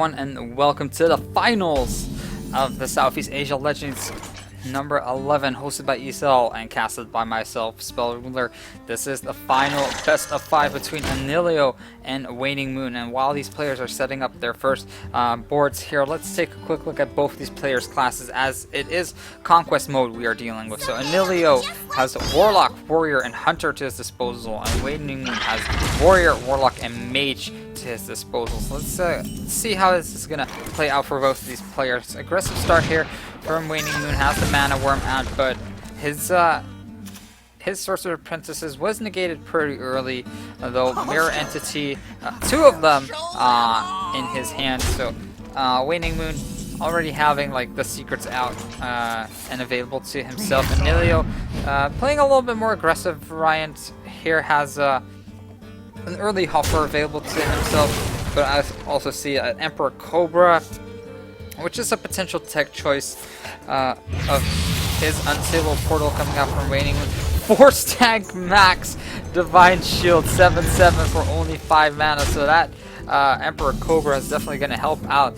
And welcome to the finals of the Southeast Asia Legends number 11, hosted by ESL and casted by myself, Spell Ruler. This is the final best of 5 between Anillio and WaningMoon. And while these players are setting up their first boards here, let's take a quick look at both these players' classes, as it is Conquest mode we are dealing with. So Anillio has Warlock, Warrior, and Hunter to his disposal, and WaningMoon has Warrior, Warlock, and Mage to his disposal. So let's see how this is going to play out for both of these players. Aggressive start here from WaningMoon, has the Mana Worm out, but his Sorcerer Apprentices was negated pretty early, though Mirror Entity, 2 of them in his hand. So WaningMoon already having like the secrets out and available to himself. Anillio playing a little bit more aggressive variant here, has an early Huffer available to himself, but I also see an Emperor Cobra, which is a potential tech choice of his Unstable Portal coming out from WaningMoon. Force Tank Max Divine Shield 7/7 for only 5 mana, so that Emperor Cobra is definitely going to help out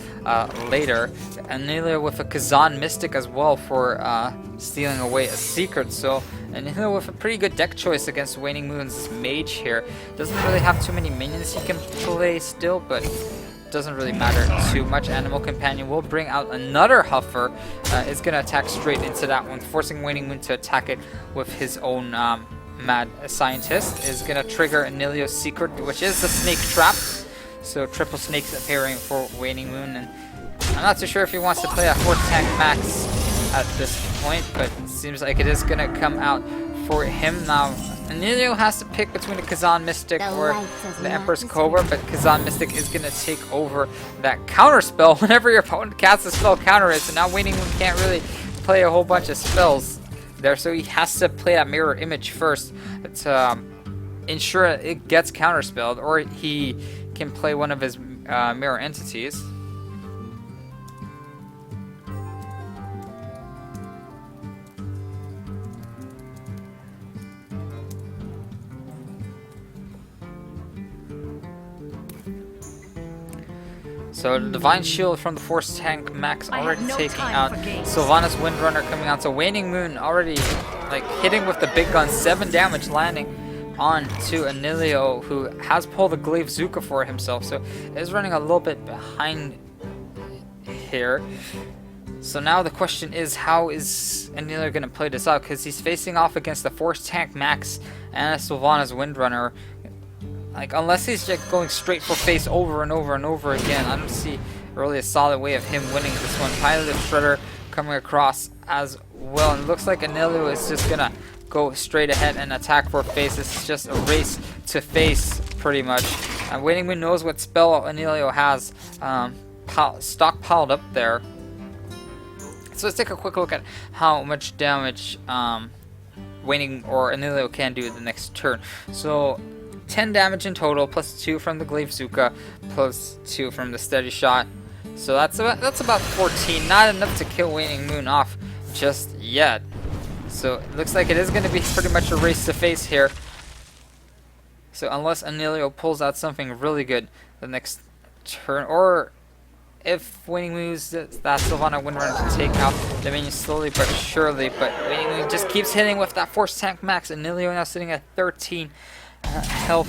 later. Anillio with a Kazan Mystic as well for stealing away a secret. So Anillio with a pretty good deck choice against WaningMoon's Mage here. Doesn't really have too many minions he can play still, but doesn't really matter too much. Animal Companion will bring out another Huffer. Is going to attack straight into that one, forcing WaningMoon to attack it with his own Mad Scientist. Is going to trigger Anillio's secret, which is the Snake Trap. So triple snakes appearing for WaningMoon, and I'm not too sure if he wants to play a Force Tank Max at this point, but it seems like it is going to come out for him now. Anillio has to pick between the Kazan Mystic or the Emperor's Cobra, but Kazan Mystic is going to take over that counter spell whenever your opponent casts a spell, counter it. So now WaningMoon can't really play a whole bunch of spells there, so he has to play that Mirror Image first to ensure it gets counterspelled, or he can play one of his Mirror Entities. So the Divine Shield from the Force Tank Max already taking out Sylvanas Windrunner coming out. So WaningMoon already like hitting with the big gun, 7 damage landing on to Anillio, who has pulled the Glaive Zuka for himself. So is running a little bit behind here. So now the question is, how is Anillio going to play this out? Because he's facing off against the Force Tank Max and a Sylvanas Windrunner. Like, unless he's just going straight for face over and over and over again, I don't see really a solid way of him winning this one. Pilot Shredder coming across as well, and it looks like Anillio is just gonna go straight ahead and attack for face. This is just a race to face, pretty much. And WaningMoon knows what spell Anillio has stockpiled up there. So let's take a quick look at how much damage Anillio can do the next turn. So 10 damage in total, plus 2 from the Glaive Zuka, plus 2 from the Steady Shot. So that's about 14. Not enough to kill WaningMoon off just yet. So it looks like it is going to be pretty much a race to face here. So unless Anillio pulls out something really good the next turn, or if WaningMoon uses that Sylvana Windrunner to take out the minions slowly but surely, but WaningMoon just keeps hitting with that Force Tank Max. Anillio now sitting at 13 health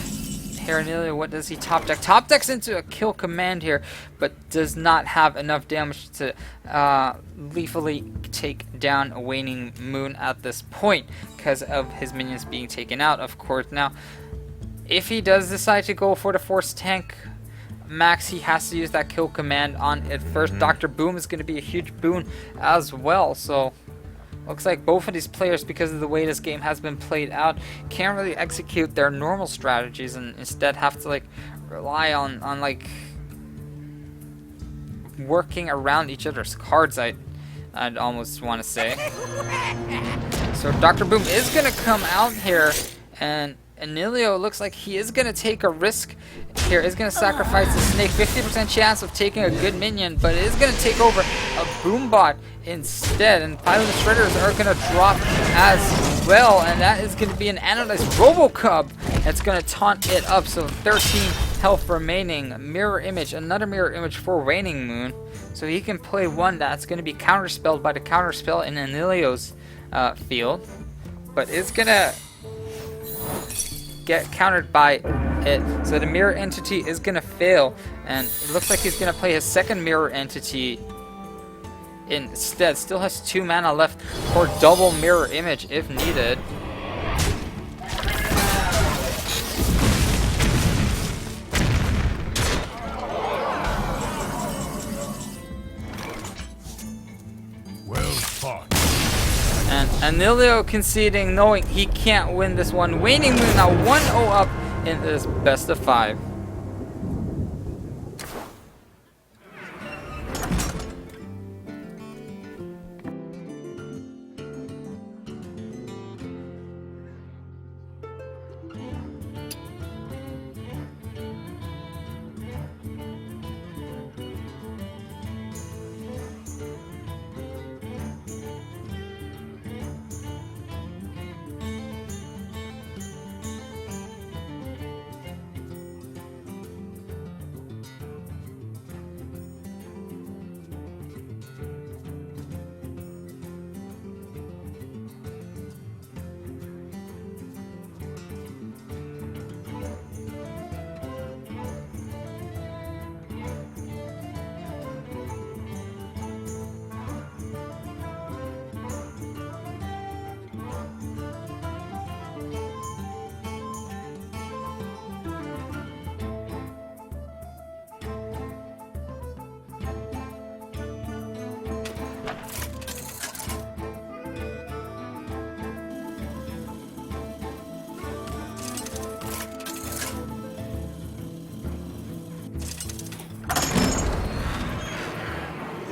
here. Anillio, what does he top deck? Top decks into a kill command here, but does not have enough damage to lethally take down WaningMoon at this point because of his minions being taken out, of course. Now, if he does decide to go for the Force Tank Max, he has to use that kill command on it first. Dr. Boom is going to be a huge boon as well, so looks like both of these players, because of the way this game has been played out, can't really execute their normal strategies and instead have to like rely on like working around each other's cards, I'd almost want to say. So Dr. Boom is going to come out here, and Anillio looks like he is going to take a risk here. Is going to sacrifice the snake. 50% chance of taking a good minion, but it is going to take over a Boombot instead, and Pilot Shredders are going to drop as well, and that is going to be an Anodized Robocub that's going to taunt it up. So 13 health remaining. Mirror image, another mirror image for WaningMoon. So he can play one that's going to be counterspelled by the counterspell in Anillio's field. But it's going to get countered by it. So the mirror entity is going to fail. And it looks like he's going to play his second mirror entity instead. Still has 2 mana left for double mirror image if needed. Well fought. And Anillio conceding, knowing he can't win this one. WaningMoon now 1-0 up in this best of 5.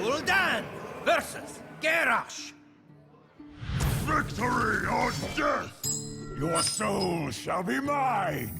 Gul'dan versus Garrosh. Victory or death! Your soul shall be mine!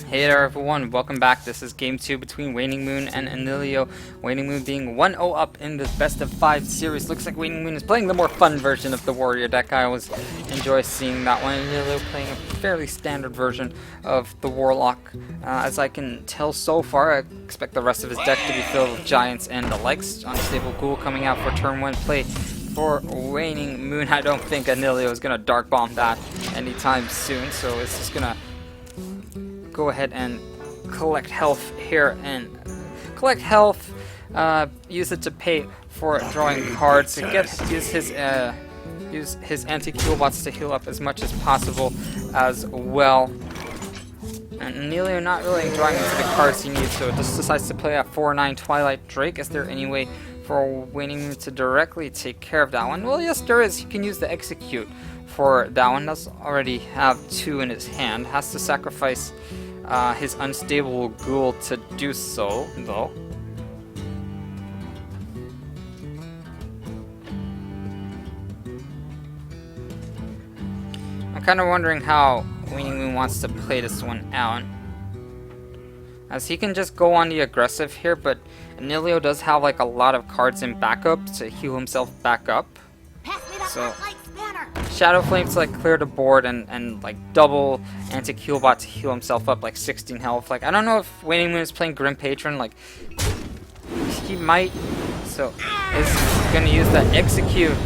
Hey there everyone, welcome back. This is game 2 between WaningMoon and Anillio. WaningMoon being 1-0 up in this best of 5 series. Looks like WaningMoon is playing the more fun version of the warrior deck. I always enjoy seeing that one. Anillio playing a fairly standard version of the warlock. As I can tell so far, I expect the rest of his deck to be filled with giants and the likes. Unstable Ghoul coming out for turn 1 play for WaningMoon. I don't think Anillio is going to dark bomb that anytime soon, so it's just going to go ahead and collect health here and collect health, use it to pay for drawing cards, to use his anti-heal bots to heal up as much as possible as well. And Anillio not really drawing into the cards he needs, so just decides to play a 4/9 Twilight Drake. Is there any way for WaningMoon to directly take care of that one? Well, yes, there is. He can use the execute for that one. Does already have 2 in his hand. Has to sacrifice his unstable ghoul to do so, though. I'm kind of wondering how WaningMoon wants to play this one out, as he can just go on the aggressive here, but Anillio does have like a lot of cards in backup to heal himself back up. So Shadow Flame to like clear the board and like double anti-heal bot to heal himself up like 16 health. Like I don't know if WaningMoon is playing Grim Patron, like he might, so is gonna use that execute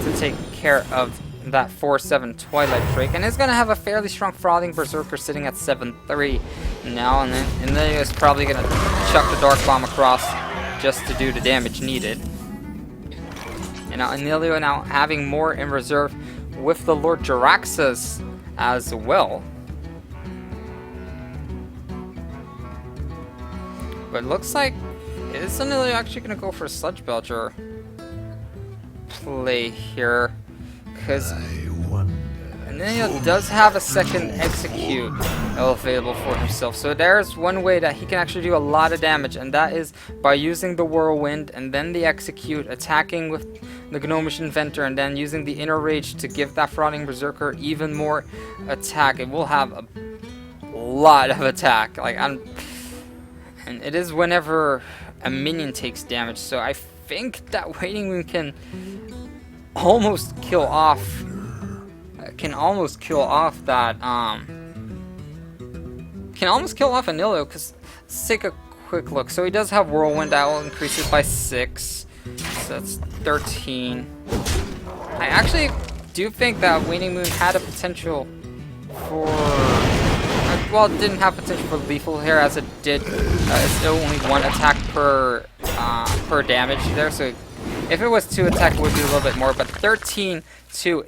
to take care of that 4/7 Twilight Drake, and is gonna have a fairly strong Frothing Berserker sitting at 7/3 now, and then Anillio is probably gonna chuck the Dark Bomb across just to do the damage needed. And now Anillio now having more in reserve with the Lord Jaraxxus as well. But it looks like, is Anillio actually going to go for a Sludge Belcher play here? Because Anillio does have a second execute available for himself, so there's one way that he can actually do a lot of damage, and that is by using the whirlwind and then the execute, attacking with the gnomish inventor, and then using the inner rage to give that frauding berserker even more attack. It will have a lot of attack, and it is whenever a minion takes damage, so I think that WaningMoon can almost kill off Anillio, because let's take a quick look. So he does have whirlwind, that will increase it by 6, so that's 13. I actually do think that WaningMoon had a potential for, well, it didn't have potential for lethal here, as it did, it's only 1 attack per damage there, so if it was 2 attack, it would be a little bit more, but 13-2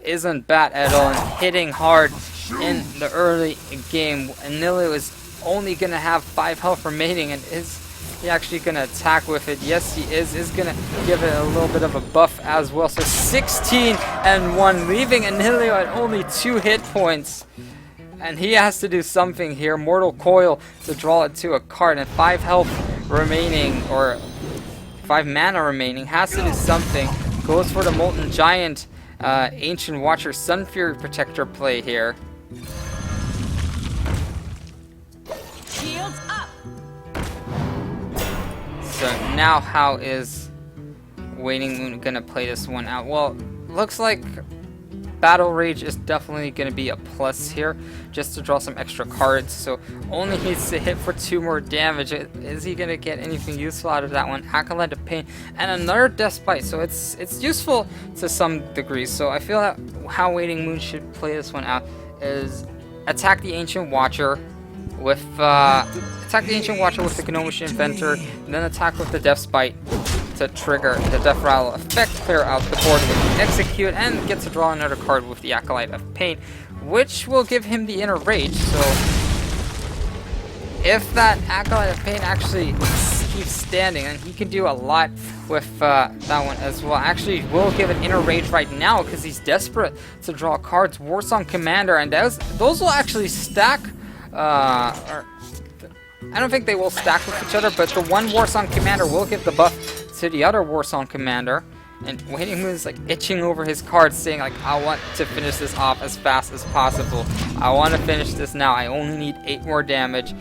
isn't bad at all, and hitting hard in the early game. Anillio is only going to have 5 health remaining, and is he actually going to attack with it? Yes, he is going to give it a little bit of a buff as well, so 16-1, leaving Anillio at only 2 hit points. And he has to do something here. Mortal Coil to draw it to a card, and 5 health remaining, or 5 mana remaining, has to do something. Goes for the Molten Giant, Ancient Watcher, Sun Fury Protector play here. Shields up. So now how is WaningMoon gonna play this one out? Well, looks like Battle Rage is definitely going to be a plus here, just to draw some extra cards, so only needs to hit for 2 more damage. Is he going to get anything useful out of that one? Acolyte of Pain, and another Death Bite, so it's useful to some degree. So I feel that how WaningMoon should play this one out is attack the Ancient Watcher with the Gnomish Inventor, and then attack with the Death Bite to trigger the Death Rattle effect, clear out the board with the Execute, and get to draw another card with the Acolyte of Pain, which will give him the Inner Rage. So if that Acolyte of Pain actually keeps standing, then he can do a lot with that one as well. Actually, will give an Inner Rage right now because he's desperate to draw cards. Warsong Commander, and those will actually stack, I don't think they will stack with each other, but the one Warsong Commander will give the buff to the other Warsong Commander, and WaningMoon is like itching over his cards, saying like, I want to finish this off as fast as possible. I want to finish this now. I only need 8 more damage.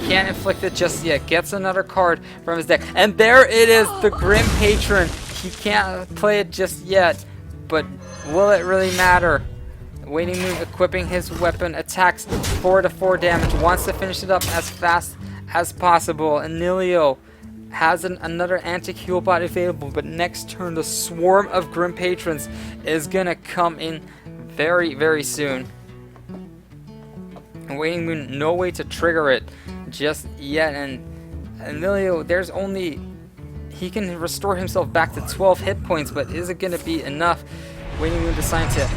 Can't inflict it just yet. Gets another card from his deck, and there it is, the Grim Patron. He can't play it just yet, but will it really matter? WaningMoon equipping his weapon, attacks 4 to 4 damage, wants to finish it up as fast as possible. Anillio has another anti-Healbot available, but next turn the swarm of Grim Patrons is gonna come in very, very soon. And WaningMoon, no way to trigger it just yet, and Anillio, he can restore himself back to 12 hit points, but is it gonna be enough? WaningMoon decides to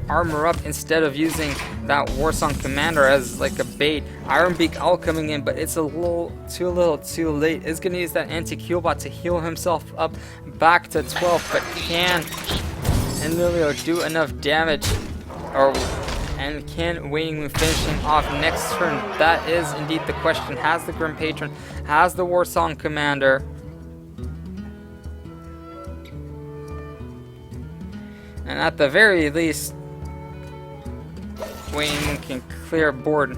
armor up instead of using that Warsong Commander as like a bait. Ironbeak Owl coming in, but it's a little too late. Is gonna use that anti-Healbot to heal himself up back to 12, but can Anillio do enough damage, and can WaningMoon finish him off next turn? That is indeed the question. Has the Grim Patron, has the Warsong Commander, and at the very least WaningMoon can clear board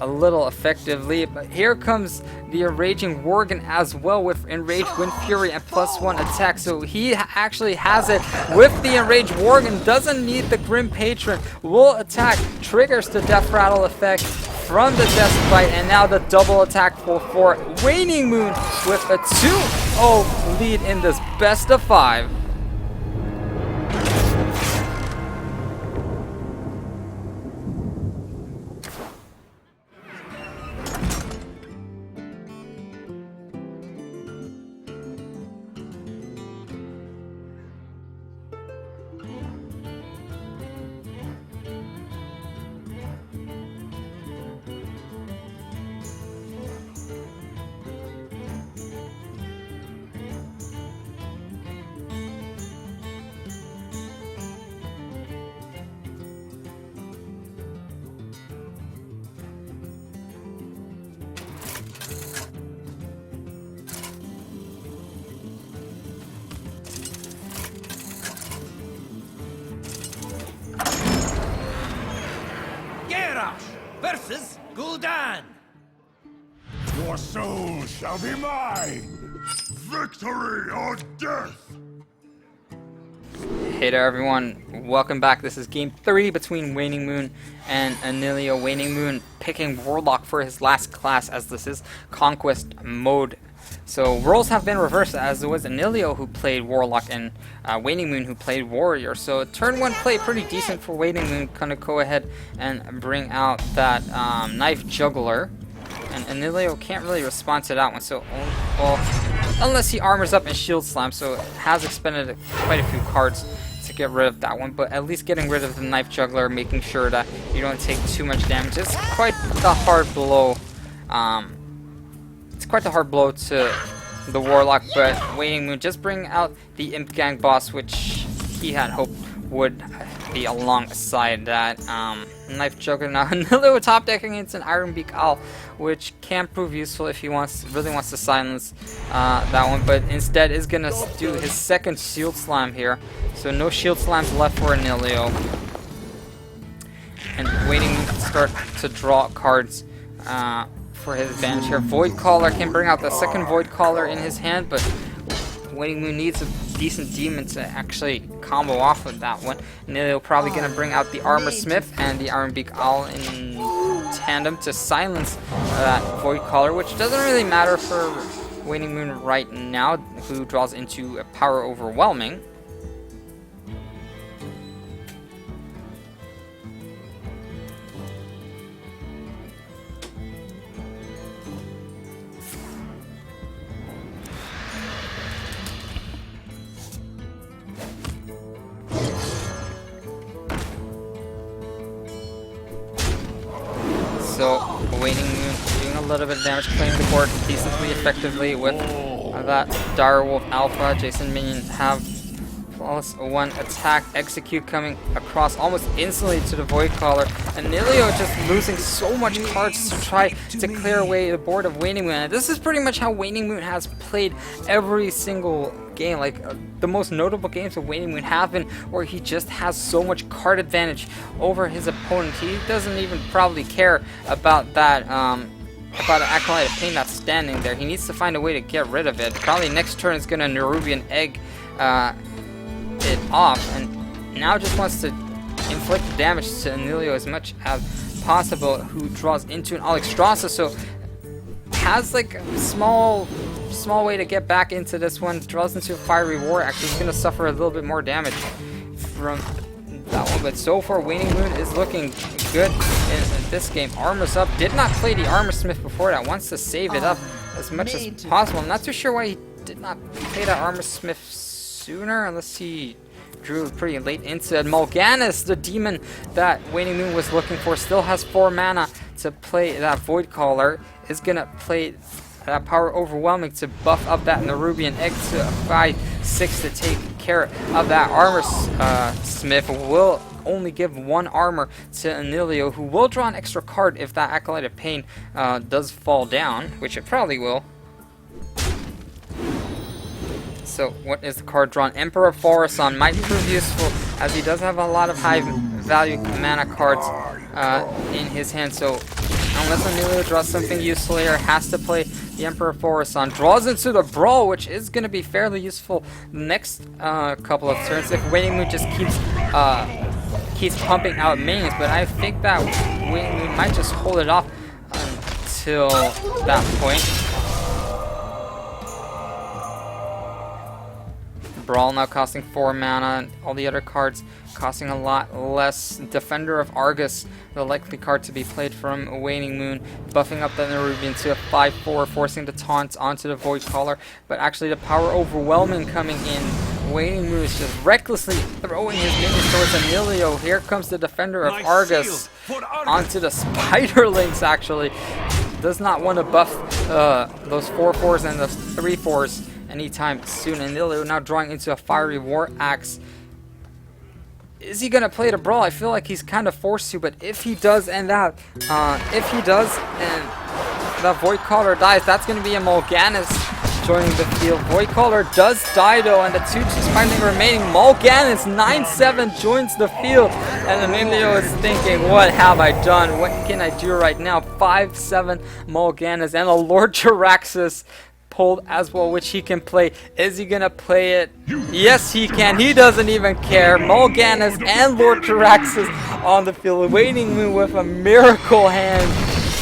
a little effectively, but here comes the Enraging Worgen as well with Enraged Wind Fury and +1 attack, so he actually has it with the Enraged Worgen, doesn't need the Grim Patron, will attack, triggers the Death Rattle effect from the Death Bite, and now the double attack for WaningMoon with a 2-0 lead in this best of 5. soul shall be mine! Victory or death! Hey there everyone, welcome back. This is game 3 between WaningMoon and Anillio. WaningMoon picking Warlock for his last class, as this is Conquest mode. So roles have been reversed, as it was Anillio who played Warlock and WaningMoon who played Warrior. So turn 1 play pretty decent for WaningMoon. Gonna go ahead and bring out that Knife Juggler. And Anillio can't really respond to that one, so, well, unless he armors up and shield slams, so it has expended quite a few cards to get rid of that one, but at least getting rid of the Knife Juggler, making sure that you don't take too much damage. It's quite the hard blow. It's quite the hard blow to the Warlock, but WaningMoon just bring out the Imp Gang boss, which he had hoped would be alongside that. Knife Juggler now. Anillio top decking against an Iron Beak Owl, which can prove useful if he really wants to silence that one, but instead is gonna do his second Shield Slam here. So no Shield Slams left for Anillio. And WaningMoon to start to draw cards for his advantage here. Void Caller can bring out the second Void Caller in his hand, but WaningMoon needs a decent demon to actually combo off of that one. Anillio probably gonna bring out the Armor Smith and the Iron Beak Owl in tandem to silence that Void Caller, which doesn't really matter for WaningMoon right now, who draws into a Power Overwhelming. So, WaningMoon doing a little bit of damage, playing the board decently effectively with that Direwolf Alpha. Jason minion have +1 attack, execute coming across almost instantly to the Void Caller. Anillio just losing so much cards to try to clear away the board of WaningMoon. And this is pretty much how WaningMoon has played every single game. Like, the most notable games of WaningMoon have been where he just has so much card advantage over his opponent. He doesn't even probably care about that, about an Acolyte of Pain that's standing there. He needs to find a way to get rid of it. Probably next turn is gonna Nerubian Egg it off, and now just wants to inflict damage to Anillio as much as possible, who draws into an Alexstrasza, so has like a small way to get back into this one. Draws into a Fiery War. Actually, he's gonna suffer a little bit more damage from that one, but so far WaningMoon is looking good in this game. Armors up. Did not play the Armor Smith before that. Wants to save it up as much as possible. I'm not too sure why he did not play that Armor Smith sooner, unless he drew pretty late into it. Mulganus, the demon that WaningMoon was looking for, still has 4 mana to play that Void Caller. Is gonna play that Power Overwhelming to buff up that Nerubian Egg to a 5/6 to take care of that Armor Smith. Will only give 1 armor to Anillio, who will draw an extra card if that Acolyte of Pain does fall down, which it probably will. So what is the card drawn? Emperor Forason might prove useful, as he does have a lot of high value mana cards in his hand. So unless Anillio draws something useful here, has to play the Emperor Forason. Draws into the Brawl, which is going to be fairly useful next couple of turns if WaningMoon just keeps pumping out minions. But I think that WaningMoon might just hold it off until that point. Brawl now costing 4 mana, and all the other cards costing a lot less. Defender of Argus, the likely card to be played from WaningMoon, buffing up the Nerubian to a 5/4, forcing the taunt onto the Void Caller, but actually the Power Overwhelming coming in. WaningMoon is just recklessly throwing his minions towards Anillio. Here comes the Defender of Argus onto the Spiderlings, actually. Does not want to buff those 4/4s and the 3/4s anytime soon. Anillio now drawing into a Fiery War Axe. Is he gonna play the Brawl? I feel like he's kind of forced to, but if he does and the Void Caller dies, that's gonna be a Mulganus joining the field. Voidcaller does die though, and the 2-2 spiraling remaining. Mulganus 9-7 joins the field, and Anillio is thinking, what have I done? What can I do right now? 5-7 Mulganus and a Lord Jaraxxus pulled as well, which he can play. Is he gonna play it? Yes, he can. He doesn't even care. Mulganus and Lord Jaraxxus on the field. WaningMoon with a miracle hand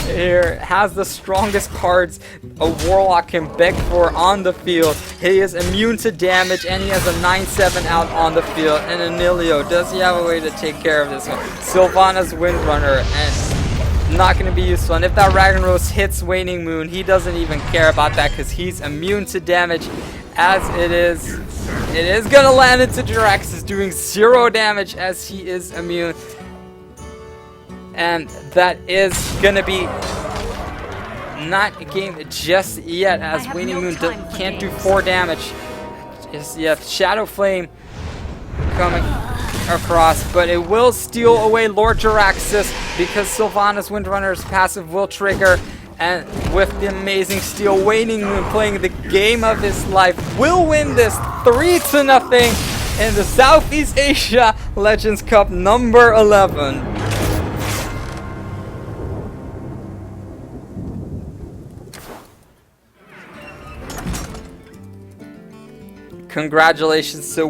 here has the strongest cards a Warlock can beg for on the field. He is immune to damage, and he has a 9-7 out on the field. And Anillio, does he have a way to take care of this one? Sylvanas Windrunner, and not going to be useful. And if that Ragnaros hits WaningMoon, he doesn't even care about that because he's immune to damage. As it is going to land into Jaraxxus, doing 0 damage as he is immune. And that is gonna be not a game just yet, as WaningMoon can't do 4 damage. Just yet, Shadow Flame coming across, but it will steal away Lord Jaraxxus because Sylvanas Windrunner's passive will trigger. And with the amazing steal, WaningMoon playing the game of his life will win this 3-0 in the Southeast Asia Legends Cup number 11. Congratulations to